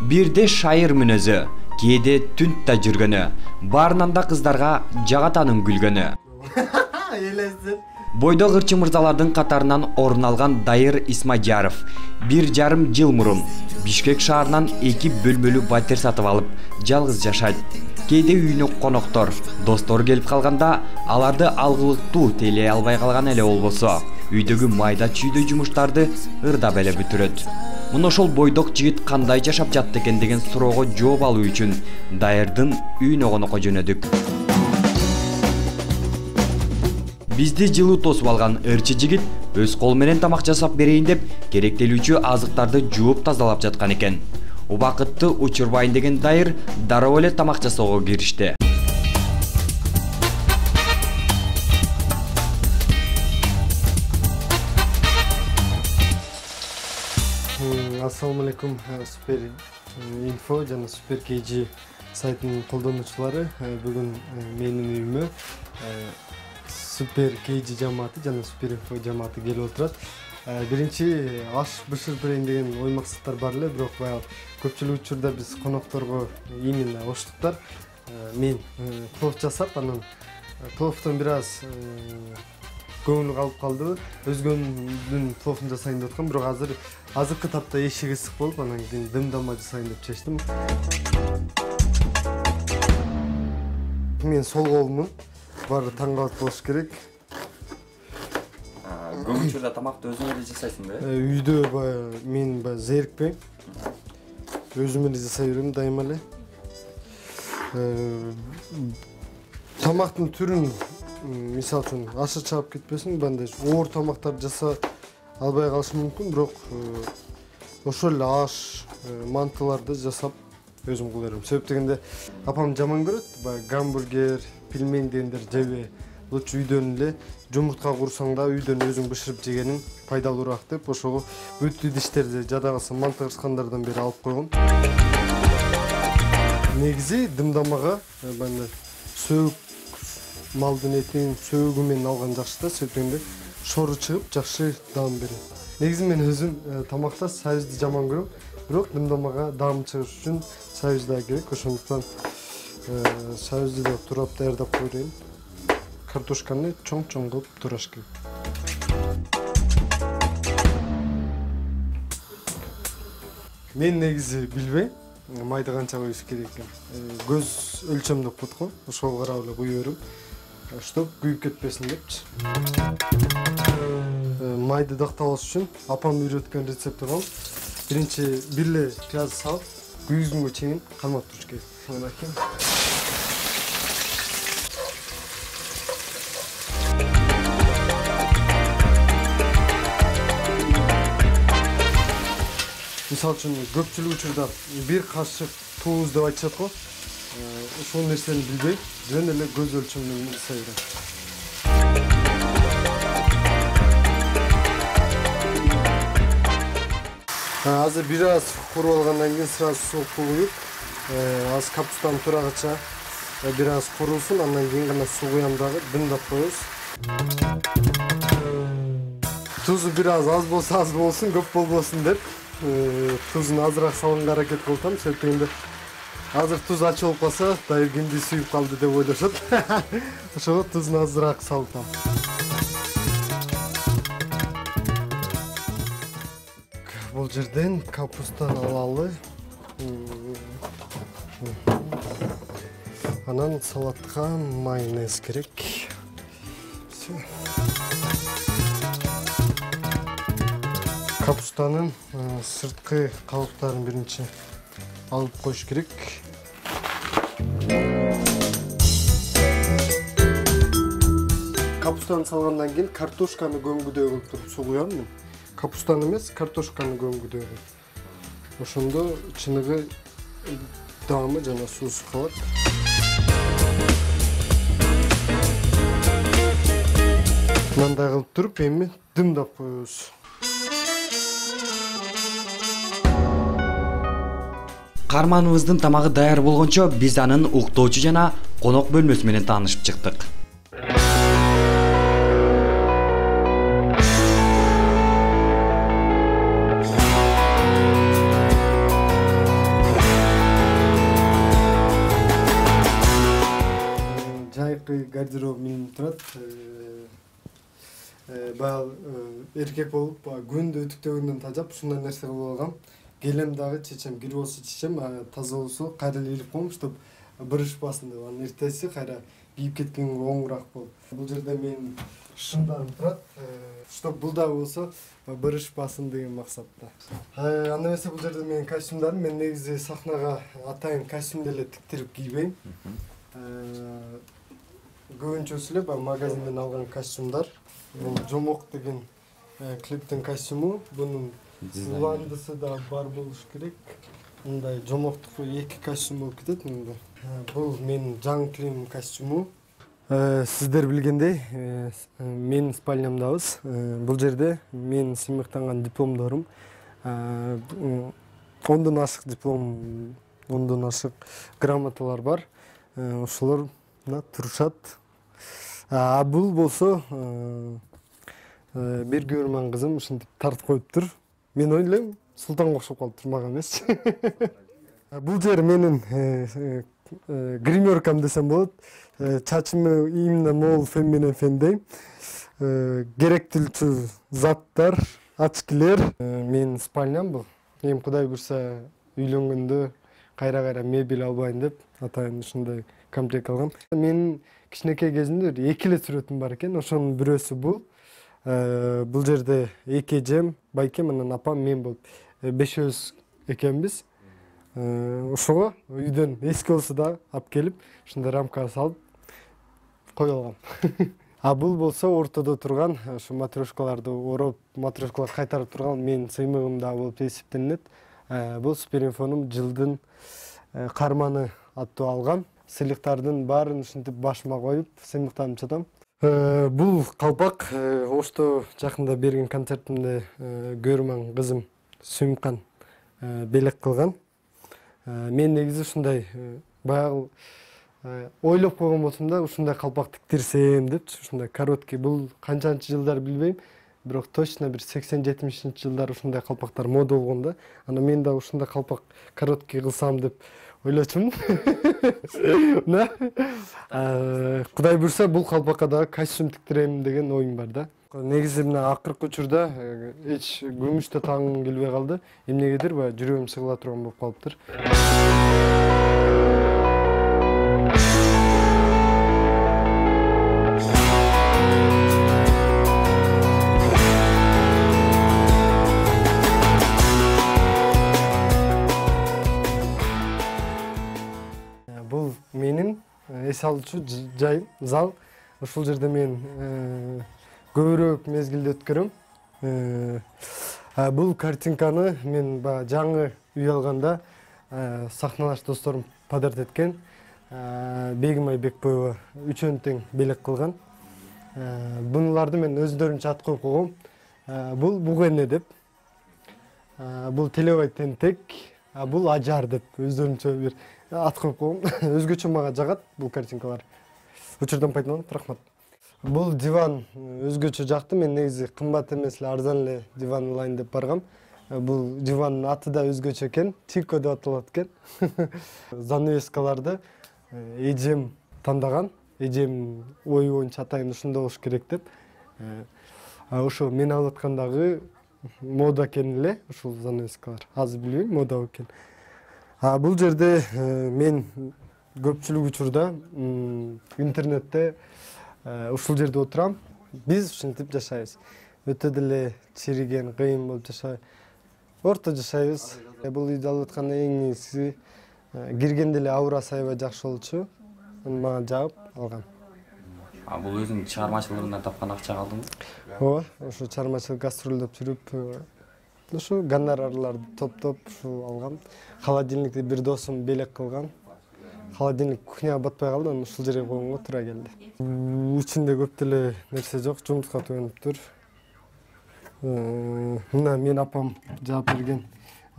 Бирде шайыр мүнөзү, кээде түнт да жүргөнү, баарынан да кыздарга жагатанын күлгөнү. Бойдок ырчы мырзалардын катарынан орун алган Дайыр Исмадияров 1,5 жыл мурун Бишкек шаарынан 2 бөлмөлүү батир сатып алып, жалгыз жашайт. Кээде үйүнө коноктор, достор келип калганда, аларды алгылыктуу тейлей албай калган эле болбосо, үйдөгү майда чүйдө жумуштарды ырдап эле бүтүрөт. Муну ошол бойдок жигит кандай жашап жатты экен деген суроого жооп алуу үчүн Дайырдын үйүнө конокко жөнөдүк. Бизди жылуу тосуп алган ырчы жигит өз колу менен тамак жасап берейин деп керектелүүчү азыктарды жууп тазалап жаткан экен. Убакытты учурбайын деген Дайыр дароо эле тамак жасоого киришти. Ассаламу алейкум, Супер Инфо жана Супер KG сайтынын колдонуучулары. Бүгүн менин үйүмө Супер KG жамааты жана Супер Инфо жамааты келип отурат. Биринчи аш бышырып берейин деген ой максаттар бар эле, бирок баягы көпчүлүк учурда биз конокторго именно оштуктар. Мен плов жасап, анан пловдон бир аз көңүл калып калды. Өзгөнүн пловун жасайын деп аткам, бирок азыркы тапта эшик ысык болуп, анан кийин дымдама жасайын деп чечтим. Мен сол колумун баары таң калып болуш керек. Көп учурда тамакты өзүң эле жасайсың да? Үйдө мен зерикпейм. Өзүм эле жасай берем дайыма эле. Тамактын түрүн мисалы үчүн ашы чаап кетпесин, бандай оор тамактарды жаса албай калышым мүмкүн, бирок ошол эле аш, мантыларды жасап өзүм кыла берем. Себеп дегенде апам жаман көрөт, гамбургер, пельмень дегендер жебе. Лучше үйдөн эле жумуртка курсаң да үйдөн өзүң бышырып жегениң пайдалуураак деп, ошого бүт идиштерди жада калса манты кырскандардан бери алып койгон. Негизи дымдамага бандай сөөк малдын этин сөөгү менен алган жакшы да, себеп дегенде шору чыгып жакшы даам берет. Негизи мен өзүм тамакта сабизди жаман көрөм, бирок дымдамага даам чыгыш үчүн сабиз да керек. Ошондуктан сабизди да турап даярдап коюйм. Картошканы чоң-чоң кылып тураш керек. Мен негизи билбейм, майды канча коюш керек экен. Көз өлчөм деп коет го, ошого карап эле куя берем. Чтоб күйүп кетпесин депчи. Майды дакталаш үчүн апам үйрөткөн рецепти бар. Биринчи бир эле пияз салып, күйгүзгөнгө чейин кармап туруш керек. Мисалы үчүн көпчүлүк учурда бир кашык туз деп айтышат го. Ошол нерсени билбей, жөн эле көз өлчөм менен жасай берем. Азыр бир аз куруп алгандан кийин сразу суук куюп, аз капустаны турагыча бир аз курусун, андан кийин гана суу куям дагы, дымдап коебуз. Тузу бир аз болсун, көп болбосун деп тузун азыраак салганга аракет кылып атам, себеп дегенде азыр туз ачы болуп калса, Дайыр кимди сүйүп калды деп ойлошот. Ошого тузун азыраак салып атам. Бул жерден капустаны алалы. Анан салатка майонез керек. Капустанын сырткы кабыктарын биринчи алып коюш керек. Капустаны салгандан кийин картошканы көңгүдөй кылып туруп суу куям мен. Капустаны эмес, картошканы көңгүдөй кылып. Ошондо чыныгы даамы жана суусу калат. Мындай кылып туруп эми дымдап коебуз. Карманыбыздын тамагы даяр болгончо биз анын уктоочу жана конок бөлмөсү менен таанышып чыктык. баягы эркек болуп күндү үтүктөгөндөн тажап ушундай нерсе кылып алгам. Келем дагы чечем, кирип болсо чечем, таза болсо кайра эле илип коем, чтоб бырышпасын деп. Анан эртеси кайра кийип кеткенге оңураак болуп. Бул жерде менин шымдарым турат, чтоб бул дагы болсо бырышпасын деген максатта. Анда эмесе бул жерде менин костюмдарым. Мен негизи сахнага атайын костюм деле тиктирип кийбейм. Көбүнчөсү эле баягы магазинден алган костюмдар. Бул Жомок деген клиптин костюму. Бунун уландысы да бар болуш керек. Мындай Жомоктуку 2 костюм болуп кетет мында. Бул менин жаңы клип костюму. Сиздер билгендей, менин спальнямдабыз. Бул жерде менин сыймыктанган дипломдорум, 10дон ашык диплом, 10дон ашык грамоталар бар. Ошолор турушат. Бул болсо бир көрмөн кызым ушинтип тартып коюптур. Мен ойлойм, султанга окшоп калыптыр, мага эмес. Бул жер менин гримеркам десем болот. Чачымы именно мол фен менен фендейм. Керектүүлчү заттар, очкилер. Менин спальням бул. Эми Кудай буйрса үйлөнгөндө кайра мебель албайын деп атайын ушундай комплект алгам. Менин кичинекей кезимде 2 эле сүрөтүм бар экен. Ошонун бирөөсү бул. Бул жерде 2 эжем, байкем, анан апам, мен болуп 5 экенбиз. Ошого үйдөн эски болсо да алып келип, ушундай рамкага салып кое алгам. Бул болсо ортодо турган, ушу матрешкаларды ороп, матрешкалар кайтарып турган менин сыймыгым да болуп эсептелинет. Бул суперинфонун жылдын карманы аттуу алгам. Сыйлыктардын баарын ушинтип башыма коюп, сыймыктанып жатам. Бул калпак Ошто жакында берген концертимде көрмөн кызым Сүймкан белек кылган. Мен негизи ушундай баягы ойлоп койгон болсом да, ушундай калпак тиктирсем депчи, ушундай короткий. Бул канчанчы жылдар билбейм, бирок точно бир 80-70 жылдар ушундай калпактар мода болгон да. Анан мен да ушундай калпак короткий кылсам деп ойлочумун. Кудай буйрса бул калпакка дагы костюм тиктирем деген оюм бар да. Негизи мына акыркы учурда эч күмүштө тагым келбей калды. Эмнегедир баягы жүрөгүм сыгыла турган болуп калыптыр. Бул менин эс алуучу жайым, зал. Ушул жерде мен көбүрөөк мезгилди өткөрөм. Бул картинканы мен жаңы үй алганда сахналаш досторум подарок эткен. Бегимай Бекбоева 3 тең белек кылган. Бунуларды мен өздөрүнчө ат коюп койгом. Бул Бугене деп. Бул Телебай Тентек, бул Ажар деп өздөрүнчө бир ат коюп койгом. Өзгөчө мага жагат бул картинкалар. Учурдан пайдаланып, рахмат. Бул диван өзгөчө жакты. Мен негизи кымбат эмес эле, арзан эле диван алайын деп баргам. Бул дивандын аты да өзгөчө экен, Тико деп аталат экен. Занавескаларды эжем тандаган. Эжем ою боюнча атайын ушундай болуш керек деп. Ошо мен алып аткандагы мода экен эле ушул занавескалар. Азыр билбейм, мода экен. Бул жерде мен көпчүлүк учурда интернетте ушул жерде отурам. Биз ушинтип жашайбыз. Өтө деле чириген, кыйын болуп жашайбыз. Орто жашайбыз. Бул үйдү алып атканда эң негизгиси киргенде эле аурасы аябай жакшы болчу. Мага жагып алгам. Бул өзүң чыгармачылыгынан тапкан акча калдыңбы? Ооба, ошо чыгармачылык гастролдоп жүрүп, ошо гонорарларды топтоп ушу алгам. Холодильникти бир досум белек кылган. Холодильник кухняга батпай калды, анан ушул жерге койгонго туура келди. Ичинде көп деле нерсе жок, жумушка төгөнүптүр. Мына мен апам жаап берген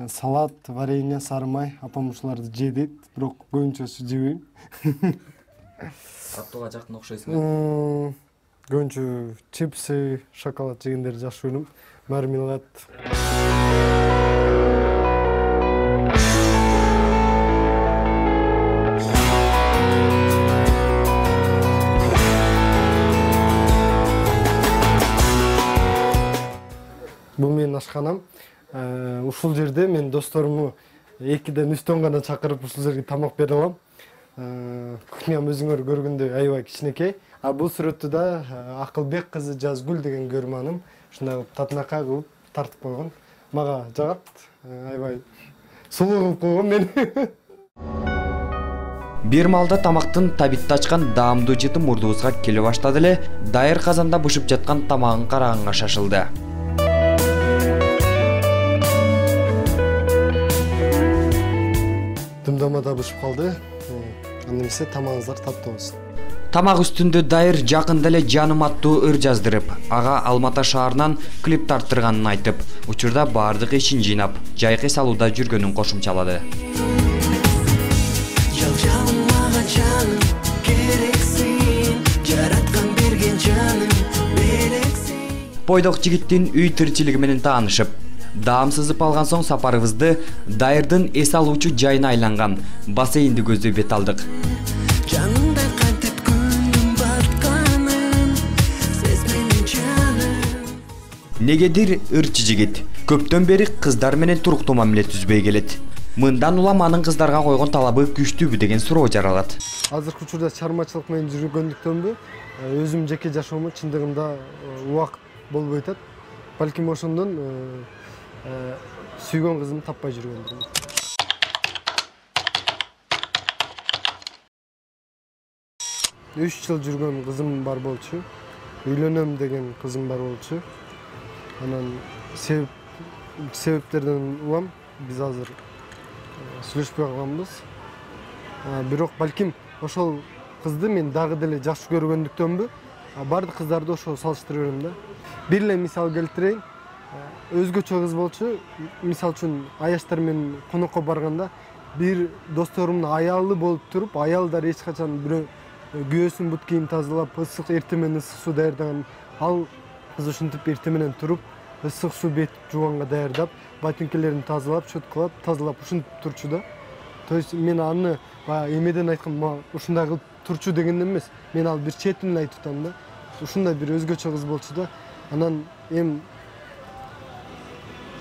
салат, варенье, сары май. Апам ушуларды жедит, бирок көбүнчөсү жебейм. Аттууга жактын окшойсуң. Көбүнчө чипсы, шоколад жегендерди жакшы көрөм. Мармелад. ашканам. Ушул жерде мен досторуму 2ден үстөн гана чакырып ушул жерге тамак бере алам. Кухням өзүңөр көргөндөй аябай кичинекей. Бул сүрөттү да Акылбек кызы Жазгүл деген көрманым ушундай татынакай кылып тартып койгон. Мага жагат, аябай сулуу кылып койгон мени. Бир маалда тамактын табитти ачкан даамдуу жыты мурдубузга келе баштады эле, дайыр казанда бышып жаткан тамагын караганга шашылды. Дымдамада бышып калды. Анда эмесе тамагыңыздар таттуу болсун. Тамак үстүндө дайыр жакында эле жаным аттуу ыр жаздырып, ага Алматы шаарынан клип тарттырганын айтып, учурда баардык ишин жыйнап, жайкы салууда жүргөнүн кошумчалады. Бойдок жигиттин үй тирчилиги менен таанышып, даам сызып алган соң сапарыбызды дайырдын эс алуучу жайына айланган бассейнди көздөй бет алдык. Негедир ырчы жигит көптөн бери кыздар менен туруктуу мамиле түзбөй келет. Мындан улам анын кыздарга койгон талабы күчтүүбү деген суроо жаралат. Азыркы учурда чармачылык менен жүргөндүктөнбү, өзүм жеке жашоому чындыгында убакыт болбой атат. Балким ошондон сүйгөн кызымды таппай жүргөндүм. 3 жыл жүргөн кызым бар болчу. Үйлөнөм деген кызым бар болчу. Анан себептерден улам биз азыр сүйлөшпөй калганбыз. Бирок балким ошол кызды мен дагы деле жакшы көргөндүктөнбү, бардык кыздарды ошого салыштырып берем да. Бир эле мисал келтирейин. Өзгөчө кыз болчу. Мисал үчүн аяштар менен конокко барганда бир досторумдун аялы болуп туруп, аялдар эч качан бирөө күйөөсүн бут кийим тазалап, ысык эрте менен ысык суу даярдаган, ал кыз ушинтип эрте менен туруп, ысык суу бет жууганга даярдап, ботинкелерин тазалап, щеткалап, тазалап ушинтип турчу да. То есть мен аны эмеден айткам, ушундай кылып турчу дегенден эмес, мен ал бир четинен айтып атам да. Ушундай бир өзгөчө кыз болчу да. Анан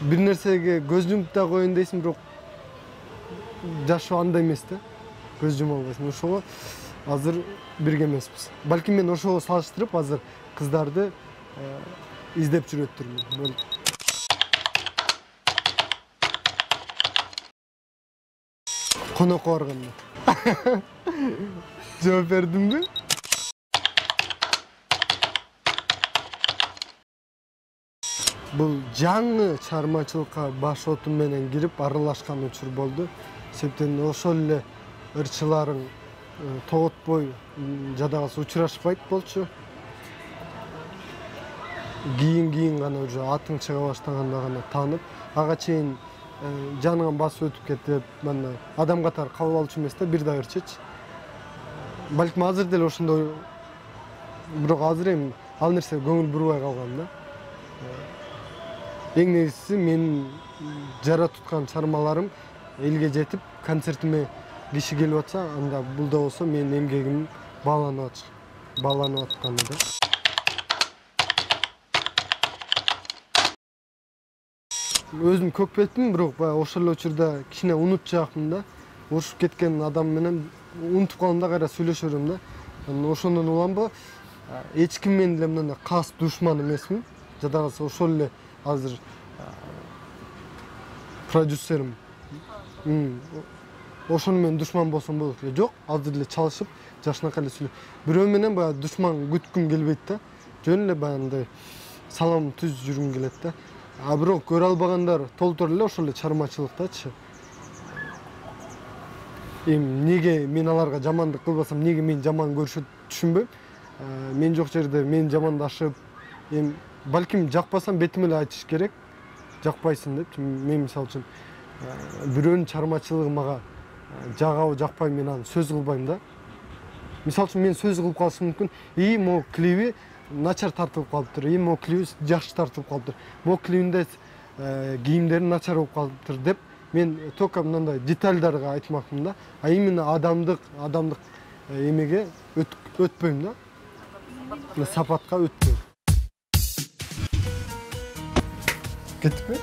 бир нерсеге көз жумуп да коеюн дейсиң, бирок жашоо андай эмес да. Көз жума албайсың. Ошого азыр бирге эмеспиз. Балким мен ошого салыштырып азыр кыздарды издеп жүрөттүрмүн. Конокко барганда. Жооп бердимби? Бул жаңы чармачылыкка баш отум менен кирип аралашкан учур болду. Себептен ошол эле ырчыларың тоготпой жада калса учурашпайт болчу. Кийин гана уже атың чыга баштаганда гана таанып, ага чейин жанынан басып өтүп кетип, мына адам катары кабыл алчу эмес да, бир да ырчыч. Балким азыр деле ошондой, бирок азыр ал нерсе көңүл бурбай калган да. Эң негизгиси менин жара туткан чармаларым элге жетип, концертиме киши келип атса, анда бул да болсо менин эмгегим бааланып атканы да. Өзүм көкпетмин, бирок ошол эле учурда кичине унутчу жакмын да. Урушуп кеткен адам менен унутуп калам да, кайра сүйлөшө берем да. Ошондон уламбы, эч ким менен деле мындай кас душман эмесмин. Жада калса ошол эле азыр продюсерим. Ошону менен душман болсом болот эле. Жок, азыр эле чалышып, жакшынакай эле сүйлөп. Бирөө менен душман күткүм келбейт да. Жөн эле андай салам түз жүргүм келет да. Бирок көрө албагандар толтур эле ошол эле чармачылыктачы. Неге мен аларга жамандык кылбасам, неге мен жаман көрүшөт түшүнбөйм. Мен жок жерде мен жамандашып, балким жакпасам бетиме эле айтыш керек. Жакпайсың деп. Мен мисалы үчүн бирөөнүн чармачылыгы мага жагабы жакпай, мен аны сөз кылбайм да. Мисалы үчүн мен сөз кылып калышым мүмкүн. Могу клиби начар тартылып калыптыр. Могу клиби жакшы тартылып калыптыр. Могу клибинде кийимдери начар болуп калыптыр деп мен только мындай детальдарга айтмакмын да. Именно адамдык эмеге өтпөйм да. Сапатка өтпөйм. Кетіп пе?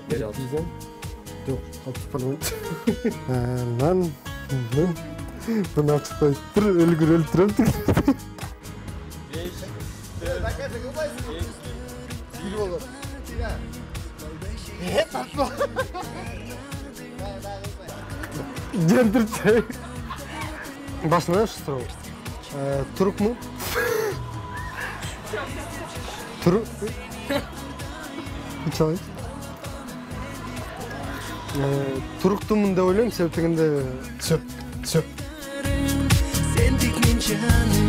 Бері ал. Жоқ, алып бармайды. Нан, бұны ашықпай тұр, өлгір өлтіріп. Жендірчай. Басына шыстыру. Тұрық мұ? Тұрық? Үчалай. Тұрықтымын да ойлайым, себебі сөп. Sen dik men canım